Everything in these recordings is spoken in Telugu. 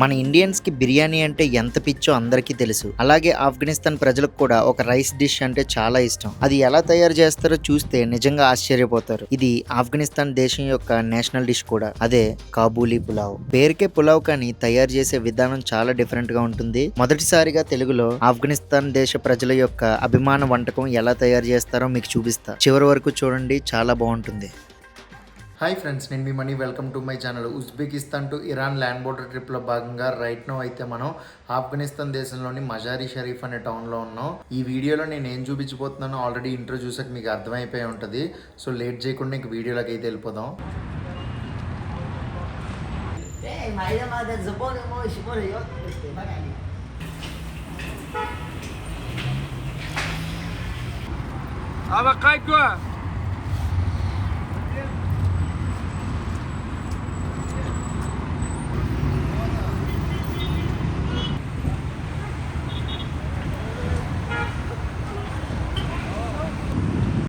మన ఇండియన్స్‌కి బిర్యానీ అంటే ఎంత పిచ్చో అందరికీ తెలుసు. అలాగే ఆఫ్ఘనిస్తాన్ ప్రజలకు కూడా ఒక రైస్ డిష్ అంటే చాలా ఇష్టం. అది ఎలా తయారు చేస్తారో చూస్తే నిజంగా ఆశ్చర్యపోతారు. ఇది ఆఫ్ఘనిస్తాన్ దేశం యొక్క నేషనల్ డిష్ కూడా. అదే కాబూలీ పులావ్. పేరుకే పులావ్ కానీ తయారు చేసే విధానం చాలా డిఫరెంట్‌గా ఉంటుంది. మొదటిసారిగా తెలుగులో ఆఫ్ఘనిస్తాన్ దేశ ప్రజల యొక్క అభిమాన వంటకం ఎలా తయారు చేస్తారో మీకు చూపిస్తా. చివరి వరకు చూడండి, చాలా బాగుంటుంది. హాయ్ ఫ్రెండ్స్, నేను మీ Mani. Welcome to my channel. Uzbekistan to Iran land border ట్రిప్లో భాగంగా రైట్ నో అయితే మనం ఆఫ్ఘనిస్తాన్ దేశంలోని మజారీ షరీఫ్ అనే టౌన్లో ఉన్నాం. ఈ వీడియోలో నేను ఏం చూపించబోతున్నానో ఆల్రెడీ ఇంట్రో చూసాక మీకు అర్థమైపోయి ఉంటుంది. సో లేట్ చేయకుండా ఇంక వీడియోలోకి అయితే వెళ్ళిపోదాం.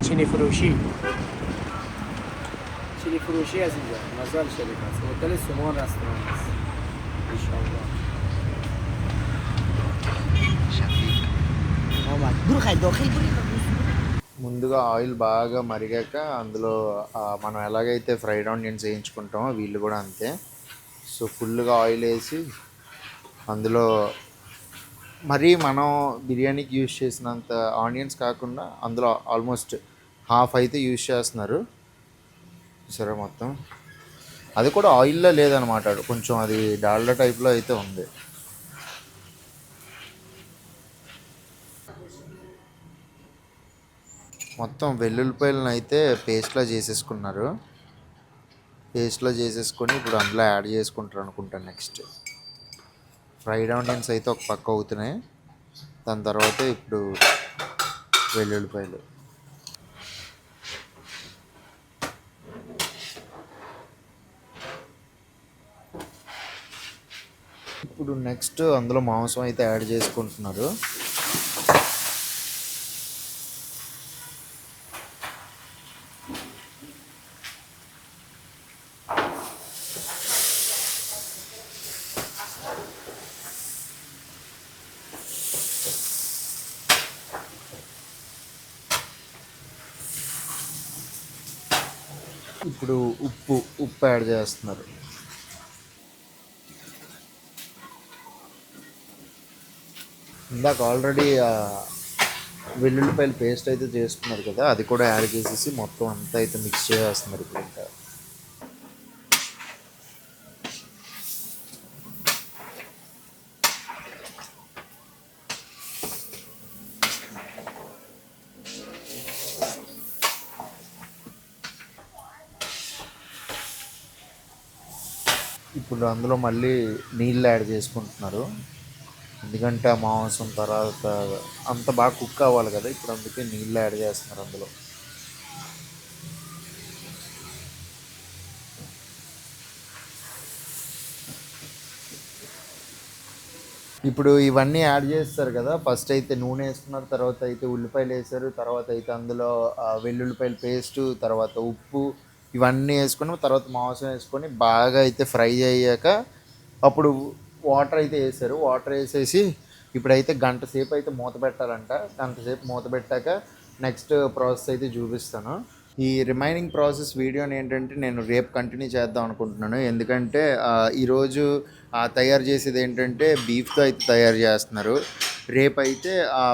چینی فروشی عزیزم مزال شریف است. هتل سومان رستوران است ان شاء الله. آمد برو خیلی داخل برو. ముందుగా ఆయిల్ బాగా మరిగాక అందులో మనం ఎలాగైతే ఫ్రైడ్ ఆనియన్స్ వేయించుకుంటామో వీళ్ళు కూడా అంతే. సో ఫుల్గా ఆయిల్ వేసి అందులో మరీ మనం బిర్యానీకి యూజ్ చేసినంత ఆనియన్స్ కాకుండా అందులో ఆల్మోస్ట్ హాఫ్ అయితే యూజ్ చేస్తున్నారు. సరే, మొత్తం అది కూడా ఆయిల్లో లేదనమాట, కొంచెం అది డాల్డా టైప్లో అయితే ఉంది. మొత్తం వెల్లుల్లిపాయలను అయితే పేస్ట్లో చేసేసుకున్నారు. పేస్ట్లో చేసేసుకొని ఇప్పుడు అందులో యాడ్ చేసుకుంటారు అనుకుంటాను. నెక్స్ట్ ఫ్రైడ్ ఆనియన్స్ అయితే ఒక పక్క అవుతున్నాయి. దాని తర్వాత ఇప్పుడు వెల్లుల్లిపాయలు. ఇప్పుడు నెక్స్ట్ అందులో మాంసం అయితే యాడ్ చేసుకుంటున్నారు. ఇప్పుడు ఉప్పు యాడ్ చేస్తున్నారు. ఇందాక ఆల్రెడీ వెల్లుల్లిపాయలు పేస్ట్ అయితే చేసుకున్నారు కదా, అది కూడా యాడ్ చేసేసి మొత్తం అంతా అయితే మిక్స్ చేసేస్తున్నారు. ఇప్పుడు ఇంకా ఇప్పుడు అందులో మళ్ళీ నీళ్ళు యాడ్ చేసుకుంటున్నారు. ఎందుకంటే ఆ మాంసం తర్వాత అంత బాగా కుక్ అవ్వాలి కదా, ఇప్పుడు అందుకే నీళ్ళు యాడ్ చేస్తున్నారు అందులో. ఇప్పుడు ఇవన్నీ యాడ్ చేస్తారు కదా, ఫస్ట్ అయితే నూనె వేసుకున్నారు, తర్వాత అయితే ఉల్లిపాయలు వేసారు, తర్వాత అయితే అందులో వెల్లుల్లిపాయల పేస్టు, తర్వాత ఉప్పు ఇవన్నీ వేసుకొని తర్వాత మాంసం వేసుకొని బాగా అయితే ఫ్రై అయ్యాక అప్పుడు వాటర్ అయితే వేసారు. వాటర్ వేసేసి ఇప్పుడైతే గంట సేపు అయితే మూత పెట్టాలంట. గంట సేపు మూత పెట్టాక నెక్స్ట్ ప్రాసెస్ అయితే చూపిస్తాను. ఈ రిమైనింగ్ ప్రాసెస్ వీడియోని ఏంటంటే నేను రేపు కంటిన్యూ చేద్దాం అనుకుంటున్నాను. ఎందుకంటే ఈరోజు తయారు చేసేది ఏంటంటే బీఫ్తో అయితే తయారు చేస్తున్నారు. రేపైతే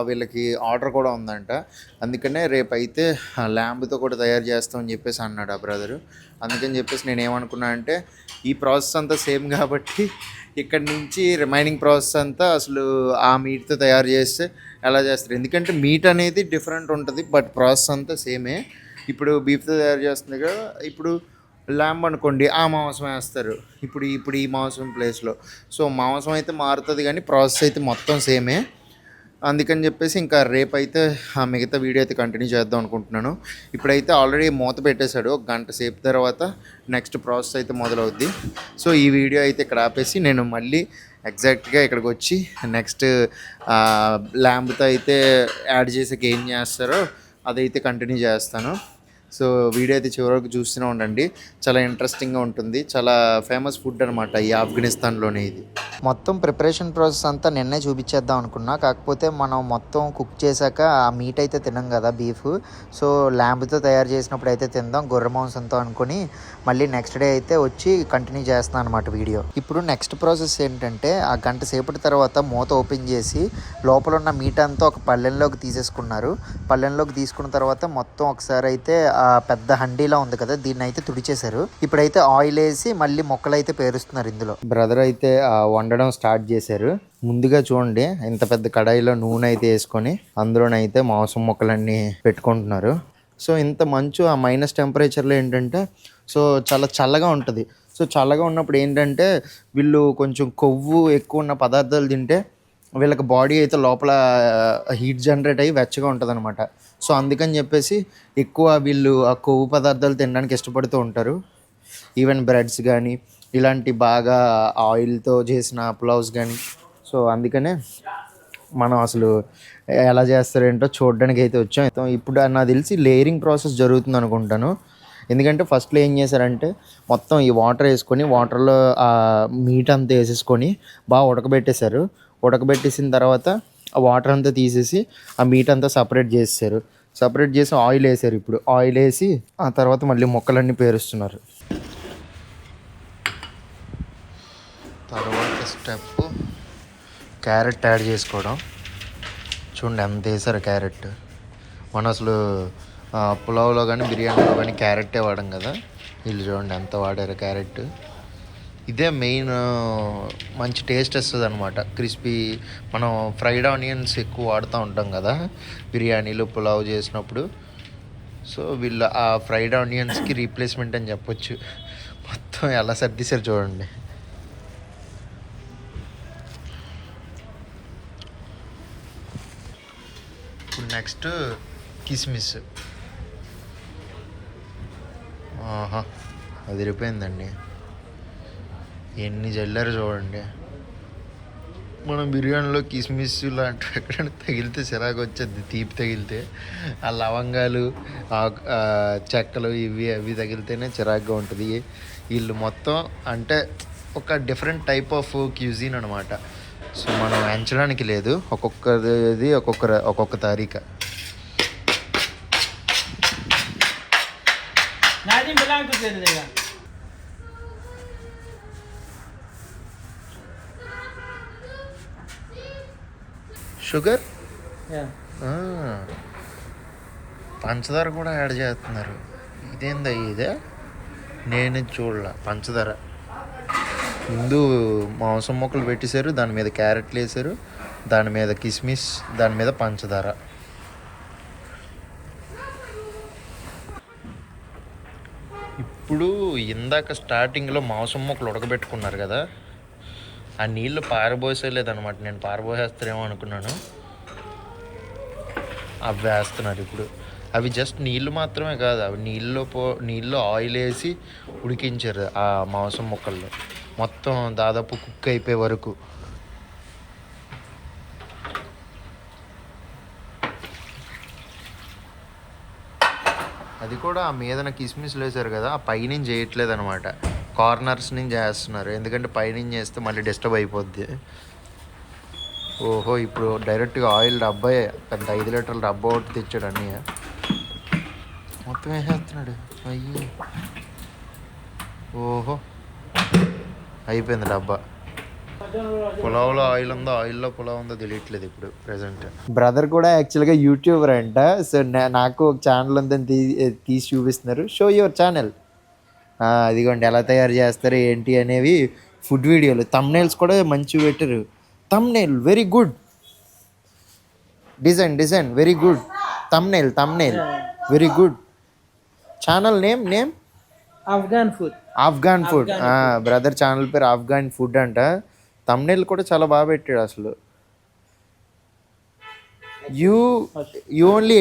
వీళ్ళకి ఆర్డర్ కూడా ఉందంట. అందుకనే రేపైతే ల్యాంబ్తో కూడా తయారు చేస్తామని చెప్పేసి అన్నాడు ఆ బ్రదరు. అందుకని చెప్పేసి నేను ఏమనుకున్నా అంటే ఈ ప్రాసెస్ అంతా సేమ్ కాబట్టి ఇక్కడ నుంచి రిమైనింగ్ ప్రాసెస్ అంతా అసలు ఆ మీట్తో తయారు చేస్తే ఎలా చేస్తారు, ఎందుకంటే మీట్ అనేది డిఫరెంట్ ఉంటుంది బట్ ప్రాసెస్ అంతా సేమే. ఇప్పుడు బీఫ్తో తయారు చేస్తుంది కదా, ఇప్పుడు ల్యాంబ్ అనుకోండి ఆ మాంసం వేస్తారు ఇప్పుడు ఈ మాంసం ప్లేస్లో. సో మాంసం అయితే మారుతుంది కానీ ప్రాసెస్ అయితే మొత్తం సేమే. అందుకని చెప్పేసి ఇంకా రేపైతే ఆ మిగతా వీడియో అయితే కంటిన్యూ చేద్దాం అనుకుంటున్నాను. ఇప్పుడైతే ఆల్రెడీ మూత పెట్టేశాడు. ఒక గంట సేపు తర్వాత నెక్స్ట్ ప్రాసెస్ అయితే మొదలవుద్ది. సో ఈ వీడియో అయితే ఇక్కడ ఆపేసి నేను మళ్ళీ ఎగ్జాక్ట్గా ఇక్కడికి వచ్చి నెక్స్ట్ ల్యాంబ్తో అయితే యాడ్ చేసాక ఏం చేస్తారో అదైతే కంటిన్యూ చేస్తాను. సో వీడియో అయితే చివరి వరకు చూస్తూనే ఉండండి, చాలా ఇంట్రెస్టింగ్గా ఉంటుంది. చాలా ఫేమస్ ఫుడ్ అనమాట ఈ ఆఫ్ఘనిస్తాన్లోనే ఇది. మొత్తం ప్రిపరేషన్ ప్రాసెస్ అంతా నిన్నే చూపించేద్దాం అనుకున్నా, కాకపోతే మనం మొత్తం కుక్ చేశాక ఆ మీట్ అయితే తినం కదా, బీఫ్. సో ల్యాంబ్తో తయారు చేసినప్పుడు అయితే తిందాం గొర్రె మాంసంతో అనుకుని మళ్ళీ నెక్స్ట్ డే అయితే వచ్చి కంటిన్యూ చేస్తున్నాను అనమాట వీడియో. ఇప్పుడు నెక్స్ట్ ప్రాసెస్ ఏంటంటే ఆ గంట సేపటి తర్వాత మూత ఓపెన్ చేసి లోపల ఉన్న మీట్ అంతా ఒక పళ్ళెంలోకి తీసేసుకున్నారు. పళ్ళెంలోకి తీసుకున్న తర్వాత మొత్తం ఒకసారి అయితే ఆ పెద్ద హండీలా ఉంది కదా, దీన్ని అయితే తుడిచేశారు. ఇప్పుడైతే ఆయిల్ వేసి మళ్ళీ మొక్కలు అయితే పేరుస్తున్నారు. ఇందులో బ్రదర్ అయితే వండడం స్టార్ట్ చేశారు. ముందుగా చూడండి, ఇంత పెద్ద కడాయిలో నూనె అయితే వేసుకొని అందులోనైతే మాంసం మొక్కలన్నీ పెట్టుకుంటున్నారు. సో ఇంత మంచు ఆ మైనస్ టెంపరేచర్లో ఏంటంటే సో చాలా చల్లగా ఉంటుంది. సో చల్లగా ఉన్నప్పుడు ఏంటంటే వీళ్ళు కొంచెం కొవ్వు ఎక్కువ ఉన్న పదార్థాలు తింటే వీళ్ళకి బాడీ అయితే లోపల హీట్ జనరేట్ అయ్యి వెచ్చగా ఉంటుంది అనమాట. సో అందుకని చెప్పేసి ఎక్కువ వీళ్ళు ఆ కొవ్వు పదార్థాలు తినడానికి ఇష్టపడుతూ ఉంటారు. ఈవెన్ బ్రెడ్స్ కానీ ఇలాంటి బాగా ఆయిల్తో చేసిన పులావ్స్ కానీ. సో అందుకనే మనం అసలు ఎలా చేస్తారేంటో చూడడానికి అయితే వచ్చాం. ఇప్పుడు నాకు తెలిసి లేయరింగ్ ప్రాసెస్ జరుగుతుంది అనుకుంటాను. ఎందుకంటే ఫస్ట్లో ఏం చేశారంటే మొత్తం ఈ వాటర్ వేసుకొని వాటర్లో ఆ మీట్ అంతా వేసేసుకొని బాగా ఉడకబెట్టేశారు. ఉడకబెట్టేసిన తర్వాత ఆ వాటర్ అంతా తీసేసి ఆ మీట్ అంతా సపరేట్ చేసేసారు. సపరేట్ చేసి ఆయిల్ వేసారు. ఇప్పుడు ఆయిల్ వేసి ఆ తర్వాత మళ్ళీ మొక్కలన్నీ పేరుస్తున్నారు. తర్వాత స్టెప్ క్యారెట్ యాడ్ చేసుకోవడం. చూడండి ఎంత వేసారు క్యారెట్. మనం అసలు పులావ్లో కానీ బిర్యానీలో కానీ క్యారెట్టే వాడడం కదా, వీళ్ళు చూడండి ఎంత వాడారు క్యారెట్. ఇదే మెయిన్ మంచి టేస్ట్ వస్తుంది అనమాట. క్రిస్పీ, మనం ఫ్రైడ్ ఆనియన్స్ ఎక్కువ వాడుతూ ఉంటాం కదా బిర్యానీలు పులావ్ చేసినప్పుడు. సో వీళ్ళు ఆ ఫ్రైడ్ ఆనియన్స్కి రీప్లేస్మెంట్ అని చెప్పొచ్చు. మొత్తం ఎలా సర్దిసారు చూడండి. ఇప్పుడు నెక్స్ట్ కిస్మిస్. ఆహా, అదిరిపోయిందండి. ఎన్ని జల్లారు చూడండి. మనం బిర్యానీలో కిస్మిస్ లాంటివి ఎక్కడైనా తగిలితే చిరాకు వచ్చేది, తీపి తగిలితే. ఆ లవంగాలు చెక్కలు ఇవి అవి తగిలితేనే చిరాకుగా ఉంటుంది. వీళ్ళు మొత్తం అంటే ఒక డిఫరెంట్ టైప్ ఆఫ్ క్యూజిన్ అనమాట. సో మనం ఎంచడానికి లేదు, ఒక్కొక్కది ఒక్కొక్క తారీఖ. షుగర్, పంచదార కూడా యాడ్ చేస్తున్నారు. ఇదేందా ఇదే, నేను చూడలే పంచదార. ముందు మాంసం ముక్కలు పెట్టేశారు, దాని మీద క్యారెట్లు వేసారు, దాని మీద కిస్మిస్, దాని మీద పంచదార. ఇప్పుడు ఇందాక స్టార్టింగ్లో మాంసం ముక్కలు ఉడకబెట్టుకున్నారు కదా, ఆ నీళ్ళు పారబోసేలేదనమాట. నేను పారబోసేస్తారేమో అనుకున్నాను. అవి వేస్తున్నారు ఇప్పుడు. అవి జస్ట్ నీళ్ళు మాత్రమే కాదు, అవి నీళ్ళు ఆయిల్ వేసి ఉడికించారు ఆ మాంసం ముక్కల్లో, మొత్తం దాదాపు కుక్ అయిపోయే వరకు. అది కూడా ఆ మీదన కిస్మిస్లు వేసారు కదా, ఆ పైనుంచి చేయట్లేదు అనమాట, కార్నర్స్ నుంచి చేస్తున్నారు. ఎందుకంటే పైనుంచి చేస్తే మళ్ళీ డిస్టర్బ్ అయిపోద్ది. ఓహో, ఇప్పుడు డైరెక్ట్గా ఆయిల్ డబ్బా, పెద్ద 5 లీటర్ల డబ్బా ఒకటి తెచ్చాడు. అన్నీ మొత్తం వేసేస్తున్నాడు. అయ్యి, ఓహో అయిపోయింది డబ్బా. పులావ్లో ఆయిల్ ఉందో, ఆయిల్లో పులావ్ ఉందో తెలియట్లేదు ఇప్పుడు ప్రెసెంట్. బ్రదర్ కూడా యాక్చువల్గా యూట్యూబర్ అంట. సో నాకు ఒక ఛానల్ ఉందని తీసి చూపిస్తున్నారు. Show your channel. అదిగోండి ఎలా తయారు చేస్తారు ఏంటి అనేవి ఫుడ్ వీడియోలు. తమ్నైల్స్ కూడా మంచిగా పెట్టారు. Thumbnail very good, design very good. Thumbnail very good. Channel name Afghan food. Brother channel పేరు ఆఫ్ఘాన్ ఫుడ్ అంట. తమ్నైల్ కూడా చాలా బాగా పెట్టాడు అసలు. You only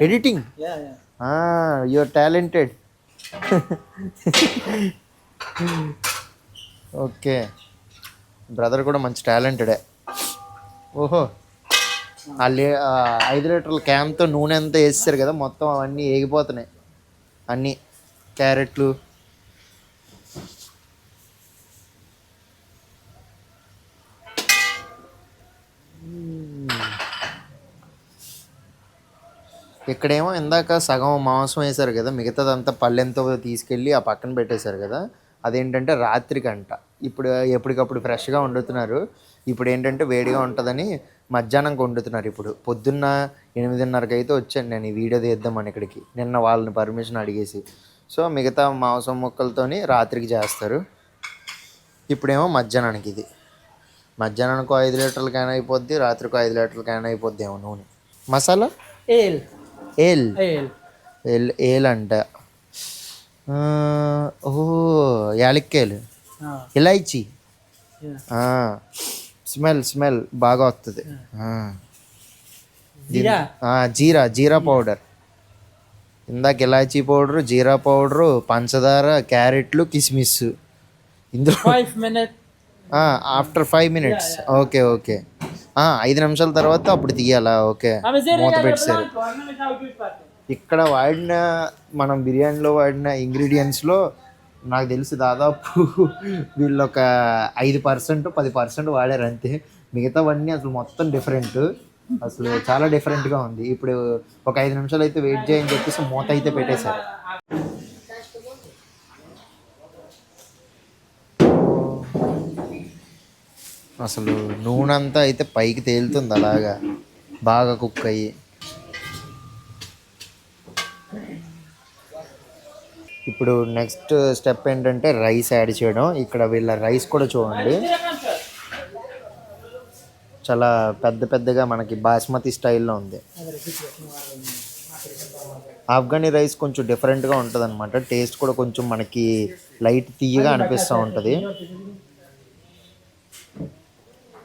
editing. You are talented. Okay, brother కూడా మంచి టాలెంటెడే. ఓహో, ఆ 5 లీటర్ల క్యాన్తో నూనె అంతా వేస్తారు కదా, మొత్తం అవన్నీ ఏగిపోతున్నాయి అన్నీ క్యారెట్లు. ఇక్కడేమో ఇందాక సగం మాంసం వేశారు కదా, మిగతాదంతా పళ్ళెంతో తీసుకెళ్ళి ఆ పక్కన పెట్టేశారు కదా, అదేంటంటే రాత్రికి అంట. ఇప్పుడు ఎప్పటికప్పుడు ఫ్రెష్గా వండుతున్నారు. ఇప్పుడు ఏంటంటే వేడిగా ఉంటుందని మధ్యాహ్నంకి వండుతున్నారు. ఇప్పుడు పొద్దున్న 8:30కి అయితే వచ్చాను నేను ఈ వీడియో తీద్దామని ఇక్కడికి, నిన్న వాళ్ళని పర్మిషన్ అడిగేసి. సో మిగతా మాంసం ముక్కలతోని రాత్రికి చేస్తారు. ఇప్పుడేమో మధ్యాహ్నానికి ఇది. మధ్యాహ్నానికి 5 లీటర్ల క్యాన్ అయిపోద్ది, రాత్రికి 5 లీటర్ల క్యాన్ అయిపోద్ది ఏమో నూనె. మసాలా ఏల్ ఏల్ ఏల్ ఏల్ ఏల్ అంట. ఓహో యాలక్కాయలు, ఇలాయచీ. స్మెల్ బాగా వస్తుంది. జీరా జీరా జీరా పౌడర్. ఇందాక ఇలాచీ పౌడరు, జీరా పౌడరు, పంచదార, క్యారెట్లు, కిస్మిస్ ఇందులో. 5 minutes. After 5 minutes. Okay okay. 5 నిమిషాల తర్వాత అప్పుడు తీయాలా? ఓకే, మూత పెట్టేశారు. ఇక్కడ వాడిన మనం బిర్యానీలో వాడిన ఇంగ్రీడియంట్స్లో నాకు తెలిసి దాదాపు వీళ్ళు ఒక 5% 10% వాడారు అంతే. మిగతావన్నీ అసలు మొత్తం డిఫరెంట్, అసలు చాలా డిఫరెంట్గా ఉంది. ఇప్పుడు ఒక 5 నిమిషాలు అయితే వెయిట్ చేయని చెప్పేసి మూత అయితే పెట్టేశారు. అసలు నూనె అంతా అయితే పైకి తేలుతుంది అలాగా, బాగా కుక్ అయ్యి. ఇప్పుడు నెక్స్ట్ స్టెప్ ఏంటంటే రైస్ యాడ్ చేయడం. ఇక్కడ వీళ్ళ రైస్ కూడా చూడండి, చాలా పెద్ద పెద్దగా మనకి బాస్మతి స్టైల్లో ఉంది. ఆఫ్ఘనీ రైస్ కొంచెం డిఫరెంట్గా ఉంటుంది అనమాట. టేస్ట్ కూడా కొంచెం మనకి లైట్ తీయగా అనిపిస్తూ ఉంటుంది.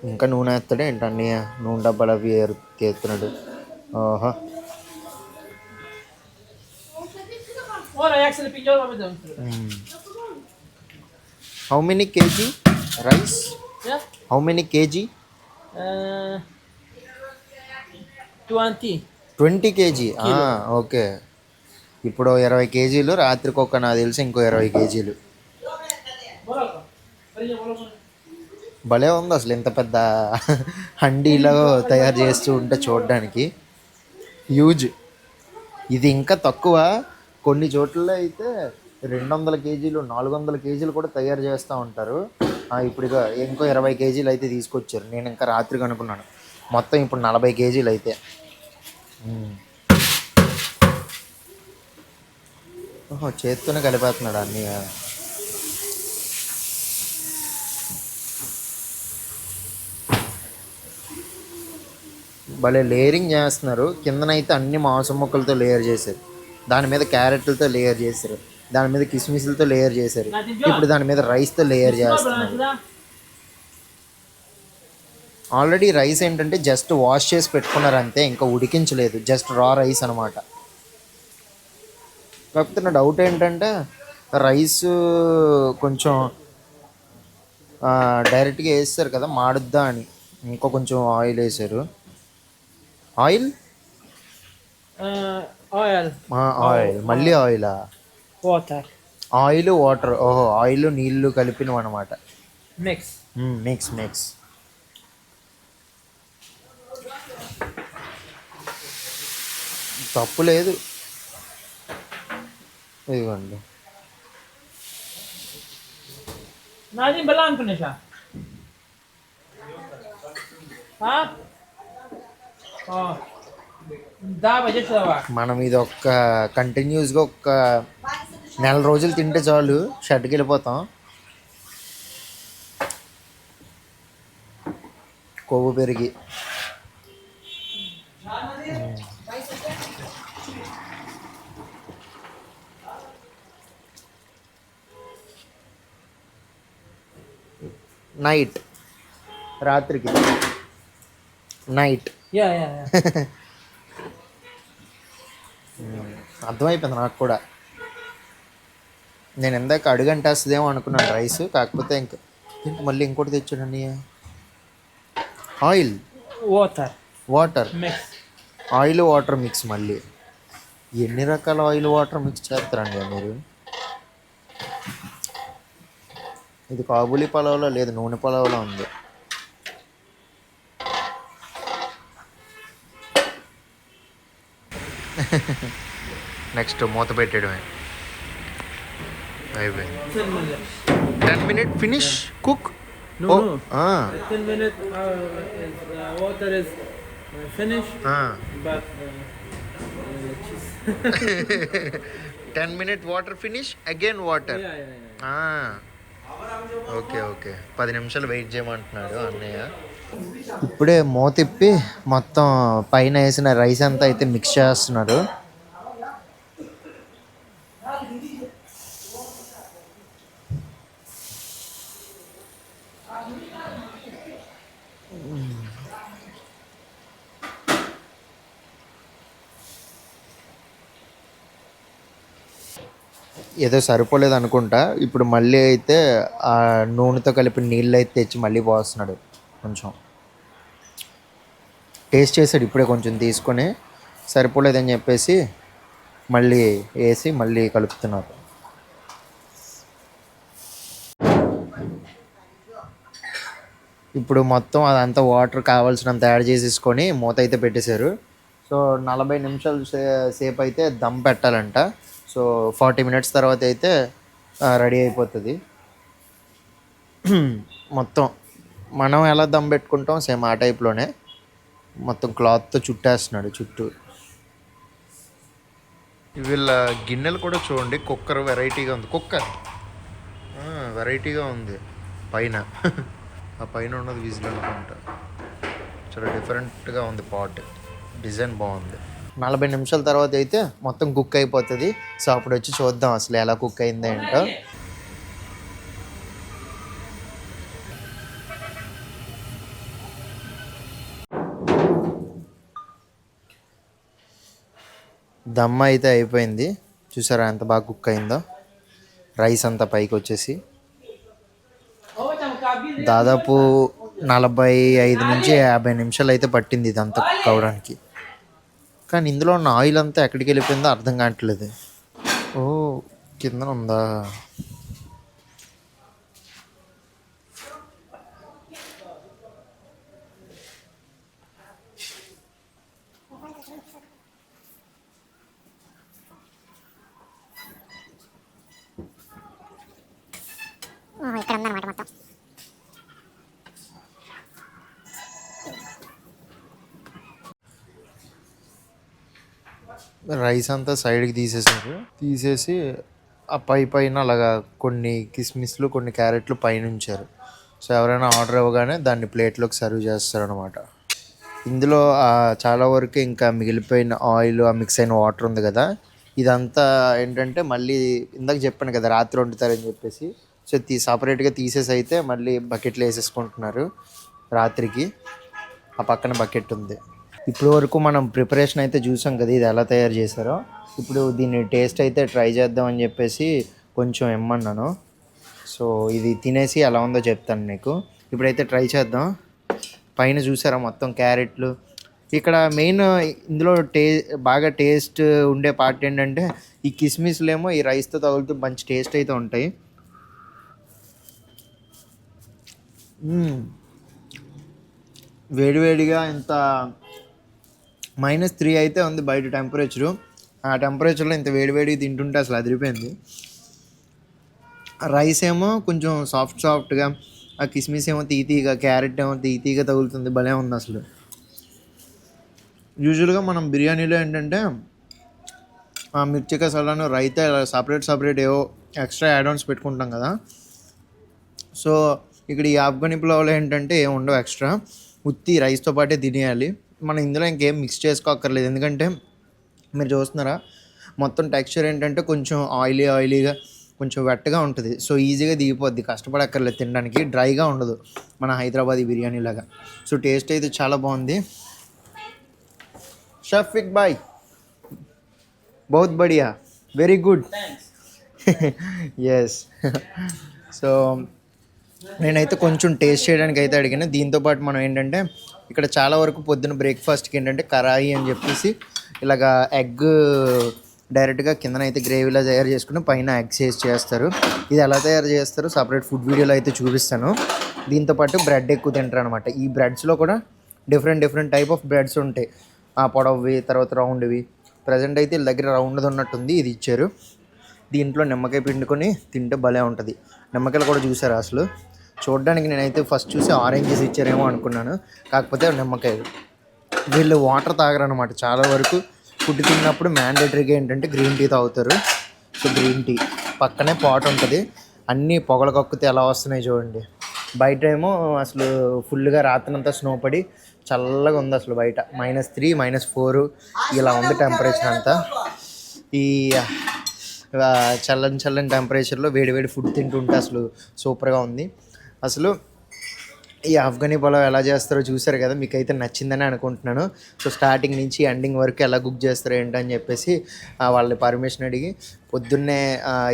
ఇంకా నూనె వేస్తాడు ఏంటన్నీ, నూనె డబ్బాలు అవి తీస్తున్నాడు. ఓహో, how many KG rice? How many KG? 20 KG. Okay, ఇప్పుడు 20 కేజీలు, రాత్రికి ఒక నాకు తెలిసి ఇంకో 20 కేజీలు. భలే ఉంది అసలు, ఇంత పెద్ద హండీలో తయారు చేస్తూ ఉంటే చూడడానికి హ్యూజ్. ఇది ఇంకా తక్కువ, కొన్ని చోట్ల అయితే 200 కేజీలు 400 కేజీలు కూడా తయారు చేస్తూ ఉంటారు. ఇప్పుడు ఇంకో 20 కేజీలు అయితే తీసుకొచ్చారు. నేను ఇంకా రాత్రికి అనుకున్నాను, మొత్తం ఇప్పుడు 40 కేజీలు అయితే. ఓహో, చేత్తోనే కలిపేస్తున్నాడు అన్నీ. భలే లేయరింగ్ చేస్తున్నారు. కిందనైతే అన్ని మాంసం ముక్కలతో లేయర్ చేశారు, దాని మీద క్యారెట్లతో లేయర్ చేశారు, దాని మీద కిస్మిస్లతో లేయర్ చేశారు, ఇప్పుడు దాని మీద రైస్తో లేయర్ చేస్తున్నారు. ఆల్రెడీ రైస్ ఏంటంటే జస్ట్ వాష్ చేసి పెట్టుకున్నారు అంతే, ఇంకా ఉడికించలేదు, జస్ట్ రా రైస్ అనమాట. కాకపోతే నా డౌట్ ఏంటంటే రైస్ కొంచెం డైరెక్ట్గా వేస్తారు కదా మాడుద్దా అని, ఇంకో కొంచెం ఆయిల్ వేసారు. ఆయిల్ ఆయిల్ మళ్ళీ ఆయిలా? Water oil water. ఓహో, ఆయిల్ నీళ్ళు కలిపినవి అనమాట. Mix mix mix. తప్పు లేదు, ఇదిగోండి. నాది బలా అనుకునేసా. మనం ఇది ఒక్క కంటిన్యూస్గా ఒక్క నెల రోజులు తింటే చాలు, షెడ్కి వెళ్ళిపోతాం. కొవ్వు పెరిగి. నైట్, రాత్రికి నైట్. అర్థమైపోయింది నాకు కూడా. నేను ఇందాక అడుగంటేస్తుందేమో అనుకున్నాను రైస్, కాకపోతే ఇంకా మళ్ళీ ఇంకోటి తెచ్చాడండి. Oil water water, mix. Oil water mix. మళ్ళీ ఎన్ని రకాల ఆయిల్ వాటర్ మిక్స్ చేస్తారండి మీరు? ఇది కాబూలీ పలావ్లో లేదు, నూనె పలావ్లో ఉంది. నెక్స్ట్ మూత పెట్టడమే అయిపోయింది. 10 minutes. 10 minutes finish cook. No, Oh, no. ah. 10 minutes water is finished, but cheese. 10 minutes water finish again water. Yeah, yeah, yeah. Okay okay, 10 నిమిషాలు వెయిట్ చేయమంటున్నాడు అన్నయ్య. ఇప్పుడే మూత తిప్పి మొత్తం పైన వేసిన రైస్ అంతా అయితే మిక్స్ చేస్తున్నారు. ఏదో సరిపోలేదు అనుకుంటా. ఇప్పుడు మళ్ళీ అయితే ఆ నూనెతో కలిపి నీళ్ళు అయితే తెచ్చి మళ్ళీ పోస్తున్నాడు. కొంచెం టేస్ట్ చేసాడు ఇప్పుడే, కొంచెం తీసుకొని సరిపోలేదని చెప్పేసి మళ్ళీ వేసి మళ్ళీ కలుపుతున్నారు. ఇప్పుడు మొత్తం అదంతా వాటర్ కావాల్సినంత యాడ్ చేసేసుకొని మూత అయితే పెట్టేశారు. సో 40 నిమిషాలు సేపు అయితే దమ్ పెట్టాలంట. సో 40 minutes తర్వాత అయితే రెడీ అయిపోతుంది. మొత్తం మనం ఎలా దమ్ పెట్టుకుంటాం సేమ్ ఆ టైప్లోనే మొత్తం క్లాత్తో చుట్టేస్తున్నాడు చుట్టూ. వీళ్ళ గిన్నెలు కూడా చూడండి, కుక్కర్ వెరైటీగా ఉంది. కుక్కర్ వెరైటీగా ఉంది పైన. ఆ పైన ఉన్నది విజిల్ అనుకుంటా. చాలా డిఫరెంట్గా ఉంది పాట్, డిజైన్ బాగుంది. 40 నిమిషాల తర్వాత అయితే మొత్తం కుక్ అయిపోతుంది. సో అప్పుడు వచ్చి చూద్దాం అసలు ఎలా కుక్ అయింది ఏంటో. దమ్ అయితే అయిపోయింది. చూసారా ఎంత బాగా కుక్ అయిందో. రైస్ అంతా పైకి వచ్చేసి దాదాపు 45 నుంచి 50 నిమిషాలు అయితే పట్టింది ఇదంతా కుక్ అవ్వడానికి. కానీ ఇందులో ఉన్న ఆయిల్ అంతా ఎక్కడికి వెళ్ళిపోయిందో అర్థం కావట్లేదు. ఓ కింద ఉందా? ఇక్కడ ఉందన్నమాట మొత్తం. రైస్ అంతా సైడ్కి తీసేసి ఆ పైన అలాగా కొన్ని కిస్మిస్లు కొన్ని క్యారెట్లు పైన ఉంచారు. సో ఎవరైనా ఆర్డర్ ఇవ్వగానే దాన్ని ప్లేట్లోకి సర్వ్ చేస్తారనమాట. ఇందులో చాలా వరకు ఇంకా మిగిలిపోయిన ఆయిల్, ఆ మిక్స్ అయిన వాటర్ ఉంది కదా, ఇదంతా ఏంటంటే మళ్ళీ ఇందాక చెప్పాను కదా రాత్రి వండుతారని చెప్పేసి. సో సపరేట్గా తీసేసి అయితే మళ్ళీ బకెట్లో వేసేసుకుంటున్నారు రాత్రికి. ఆ పక్కన బకెట్ ఉంది. ఇప్పటి వరకు మనం ప్రిపరేషన్ అయితే చూసాం కదా ఇది ఎలా తయారు చేశారో. ఇప్పుడు దీన్ని టేస్ట్ అయితే ట్రై చేద్దామని చెప్పేసి కొంచెం ఇమ్మన్నాను. సో ఇది తినేసి ఎలా ఉందో చెప్తాను నీకు. ఇప్పుడైతే ట్రై చేద్దాం. పైన చూసారా మొత్తం క్యారెట్లు. ఇక్కడ మెయిన్ ఇందులో బాగా టేస్ట్ ఉండే పార్ట్ ఏంటంటే ఈ కిస్మిస్లు ఏమో ఈ రైస్తో తగులుతూ మంచి టేస్ట్ అయితే ఉంటాయి. వేడివేడిగా ఇంత -3 అయితే ఉంది బయట టెంపరేచరు. ఆ టెంపరేచర్లో ఇంత వేడివేడిగా తింటుంటే అసలు అదిరిపోయింది. రైస్ ఏమో కొంచెం సాఫ్ట్గా, ఆ కిస్మిస్ ఏమో తీతీగా, క్యారెట్ ఏమో తీతీగా తగులుతుంది. భలే ఉంది అసలు. యూజువల్గా మనం బిర్యానీలో ఏంటంటే ఆ మిర్చి కసాలాను రైతా సపరేట్ ఏవో ఎక్స్ట్రా యాడ్-ఆన్స్ పెట్టుకుంటాం కదా. సో ఇక్కడ ఈ ఆఫ్ఘనీ పులావ్లో ఏంటంటే ఏమి ఉండవు ఎక్స్ట్రా, ఉత్తి రైస్తో పాటే తినేయాలి. మనం ఇందులో ఇంకేం మిక్స్ చేసుకోక్కర్లేదు. ఎందుకంటే మీరు చూస్తున్నారా మొత్తం టెక్స్చర్ ఏంటంటే కొంచెం ఆయిలీగా కొంచెం వెట్టగా ఉంటుంది. సో ఈజీగా దిగిపోద్ది, కష్టపడక్కర్లేదు తినడానికి. డ్రైగా ఉండదు మన హైదరాబాదీ బిర్యానీ లాగా. సో టేస్ట్ అయితే చాలా బాగుంది. షఫీక్ బాయ్ బహుత్ బడియా, వెరీ గుడ్. ఎస్. సో నేనైతే కొంచెం టేస్ట్ చేయడానికి అయితే అడిగాను. దీంతోపాటు మనం ఏంటంటే ఇక్కడ చాలా వరకు పొద్దున్న బ్రేక్ఫాస్ట్కి ఏంటంటే కరాయి అని చెప్పేసి ఇలాగా ఎగ్ డైరెక్ట్గా కిందనైతే గ్రేవీలా తయారు చేసుకుని పైన ఎగ్స్ వేసి చేస్తారు. ఇది ఎలా తయారు చేస్తారో సపరేట్ ఫుడ్ వీడియోలో అయితే చూపిస్తాను. దీంతోపాటు బ్రెడ్ ఎక్కువ తింటారు అనమాట. ఈ బ్రెడ్స్లో కూడా డిఫరెంట్ టైప్ ఆఫ్ బ్రెడ్స్ ఉంటాయి. పొడవువి, తర్వాత రౌండ్వి. ప్రజెంట్ అయితే వీళ్ళ దగ్గర రౌండ్ది ఉన్నట్టుంది, ఇది ఇచ్చారు. దీంట్లో నిమ్మకాయ పిండుకొని తింటే భలే ఉంటుంది. నిమ్మకాయలు కూడా చూసారు అసలు. చూడడానికి నేనైతే ఫస్ట్ చూసి ఆరెంజెస్ ఇచ్చారేమో అనుకున్నాను, కాకపోతే నిమ్మకాయలు. వీళ్ళు వాటర్ తాగరనమాట. చాలా వరకు ఫుడ్ తిన్నప్పుడు మ్యాండేటరీగా ఏంటంటే గ్రీన్ టీ తాగుతారు. సో గ్రీన్ టీ పక్కనే పాట్ ఉంటుంది. అన్నీ పొగలు కక్కుతే ఎలా వస్తున్నాయి చూడండి. బయట ఏమో అసలు ఫుల్గా రాత్రంతా స్నో పడి చల్లగా ఉంది అసలు. బయట -3 -4 ఇలా ఉంది టెంపరేచర్ అంతా. ఈ చల్లని టెంపరేచర్లో వేడి ఫుడ్ తింటుంటే అసలు సూపర్గా ఉంది. అసలు ఈ ఆఫ్ఘనీ పులావ్ ఎలా చేస్తారో చూసారు కదా, మీకైతే నచ్చిందని అనుకుంటున్నాను. సో స్టార్టింగ్ నుంచి ఎండింగ్ వరకు ఎలా కుక్ చేస్తారో ఏంటని చెప్పేసి వాళ్ళని పర్మిషన్ అడిగి పొద్దున్నే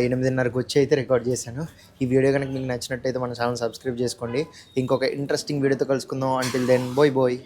8:30కి వచ్చి అయితే రికార్డ్ చేశాను. ఈ వీడియో కనుక మీకు నచ్చినట్టయితే మన ఛానల్ సబ్స్క్రైబ్ చేసుకోండి. ఇంకొక ఇంట్రెస్టింగ్ వీడియోతో కలుసుకుందాం. Until then bye.